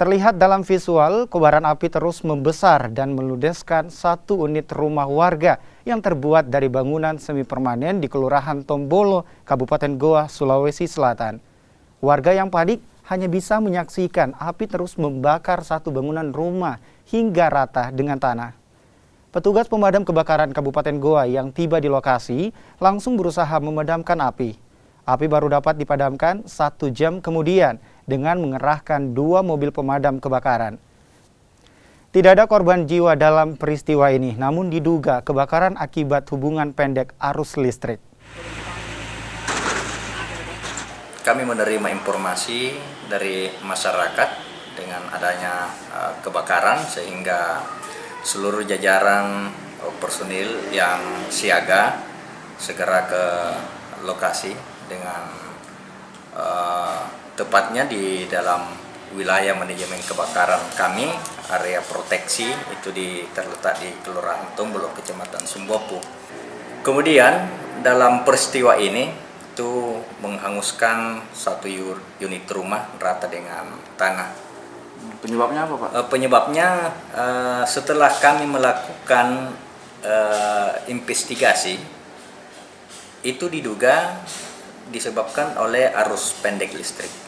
Terlihat dalam visual, kobaran api terus membesar dan meludeskan satu unit rumah warga yang terbuat dari bangunan semi permanen di Kelurahan Tombolo, Kabupaten Goa, Sulawesi Selatan. Warga yang panik hanya bisa menyaksikan api terus membakar satu bangunan rumah hingga rata dengan tanah. Petugas pemadam kebakaran Kabupaten Goa yang tiba di lokasi langsung berusaha memadamkan api. Api baru dapat dipadamkan 1 jam kemudian dengan mengerahkan 2 mobil pemadam kebakaran. Tidak ada korban jiwa dalam peristiwa ini, namun diduga kebakaran akibat hubungan pendek arus listrik. Kami menerima informasi dari masyarakat dengan adanya kebakaran sehingga seluruh jajaran personil yang siaga segera ke lokasi dengan tepatnya di dalam wilayah manajemen kebakaran kami, area proteksi itu terletak di Kelurahan Tombolo, Kecamatan Sumbopu. Kemudian dalam peristiwa ini itu menghanguskan satu unit rumah rata dengan tanah. Penyebabnya apa, Pak? Penyebabnya setelah kami melakukan investigasi, itu diduga disebabkan oleh arus pendek listrik.